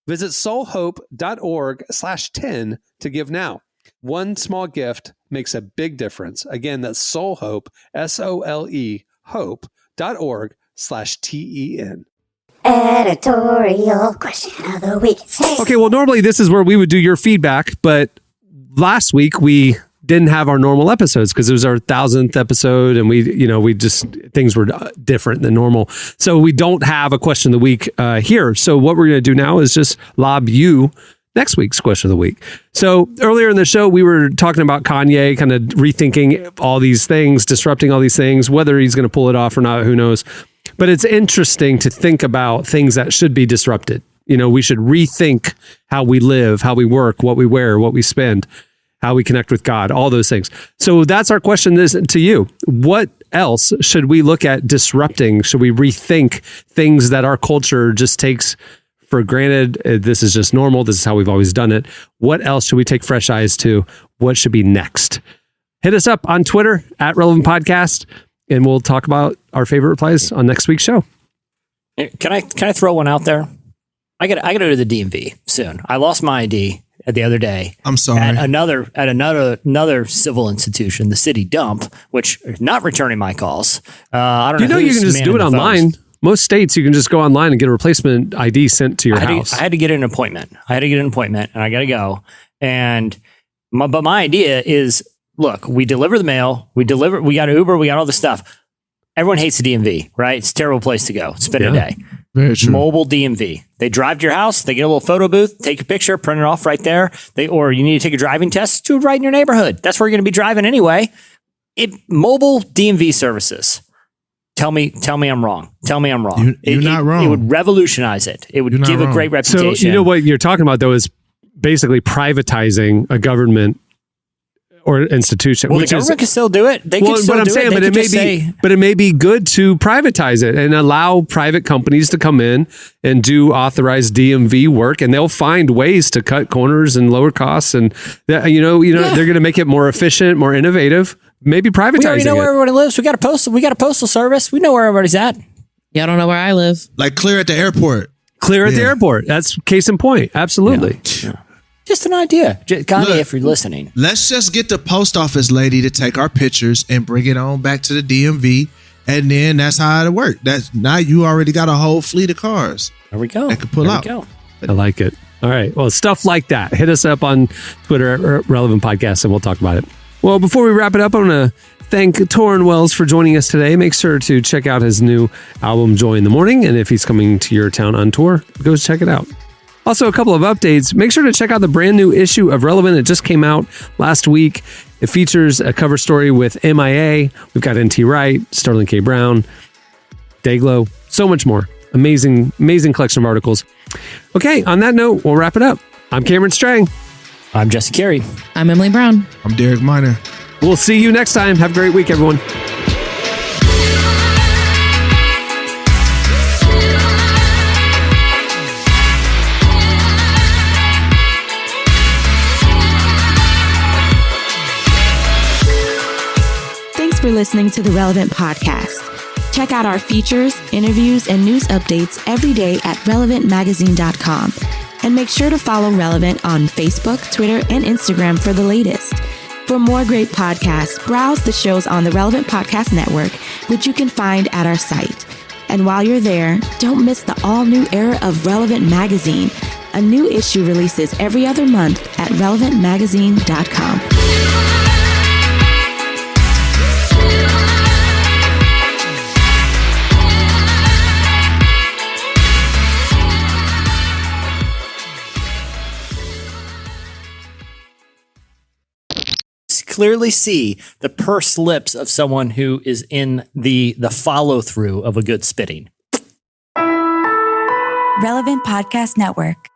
Visit soulhope.org/10 to give now. One small gift makes a big difference. Again, that's Soulhope, SOLE, hope.org/TEN. Editorial question of the week. Okay, well, normally this is where we would do your feedback, but last week we didn't have our normal episodes because it was our 1000th episode and things were different than normal. So we don't have a question of the week here. So what we're going to do now is just lob you next week's question of the week. So earlier in the show, we were talking about Kanye kind of rethinking all these things, disrupting all these things, whether he's going to pull it off or not, who knows. But it's interesting to think about things that should be disrupted. We should rethink how we live, how we work, what we wear, what we spend, how we connect with God, all those things. So that's our question to you. What else should we look at disrupting? Should we rethink things that our culture just takes for granted? This is just normal. This is how we've always done it. What else should we take fresh eyes to? What should be next? Hit us up on Twitter @Relevant Podcast, and we'll talk about our favorite replies on next week's show. Can I throw one out there? I got to go to the DMV soon. I lost my ID the other day. I'm sorry. At another civil institution, the city dump, which is not returning my calls. I don't know. You can just do it online. Most states, you can just go online and get a replacement ID sent to your house. I had to get an appointment. And I got to go. But my idea is, look, we deliver the mail. We got Uber. We got all this stuff. Everyone hates the DMV, right? It's a terrible place to go. Spend a day. Very true. Mobile DMV. They drive to your house. They get a little photo booth, take a picture, print it off right there. Or you need to take a driving test, do it right in your neighborhood. That's where you're going to be driving anyway. Mobile DMV services. Tell me I'm wrong. Tell me I'm wrong. You're not wrong. It would revolutionize it. It would give a great reputation. So you know what you're talking about, though, is basically privatizing a government or institution. Well, the government can still do it. They can still do it. But it may be good to privatize it and allow private companies to come in and do authorized DMV work, and they'll find ways to cut corners and lower costs, and they're going to make it more efficient, more innovative. Maybe privatizing. We already know where everybody lives. We got a postal service. We know where everybody's at. Y'all don't know where I live. Like clear at the airport. Clear at the airport. That's case in point. Absolutely. Yeah. Just an idea. Kanye, if you're listening. Let's just get the post office lady to take our pictures and bring it on back to the DMV. And then that's how it works. Now you already got a whole fleet of cars. There we go. That could pull out. I like it. All right. Well, stuff like that. Hit us up on Twitter @Relevant Podcast and we'll talk about it. Well, before we wrap it up, I want to thank Tauren Wells for joining us today. Make sure to check out his new album, Joy in the Morning. And if he's coming to your town on tour, go check it out. Also, a couple of updates. Make sure to check out the brand new issue of Relevant. It just came out last week. It features a cover story with MIA. We've got N.T. Wright, Sterling K. Brown, Dayglow, so much more. Amazing, amazing collection of articles. Okay, on that note, we'll wrap it up. I'm Cameron Strang. I'm Jesse Carey. I'm Emily Brown. I'm Derek Miner. We'll see you next time. Have a great week, everyone. Thanks for listening to the Relevant Podcast. Check out our features, interviews, and news updates every day at relevantmagazine.com. And make sure to follow Relevant on Facebook, Twitter, and Instagram for the latest. For more great podcasts, browse the shows on the Relevant Podcast Network, which you can find at our site. And while you're there, don't miss the all-new era of Relevant Magazine. A new issue releases every other month at relevantmagazine.com. Clearly see the pursed lips of someone who is in the follow through of a good spitting. Relevant Podcast Network.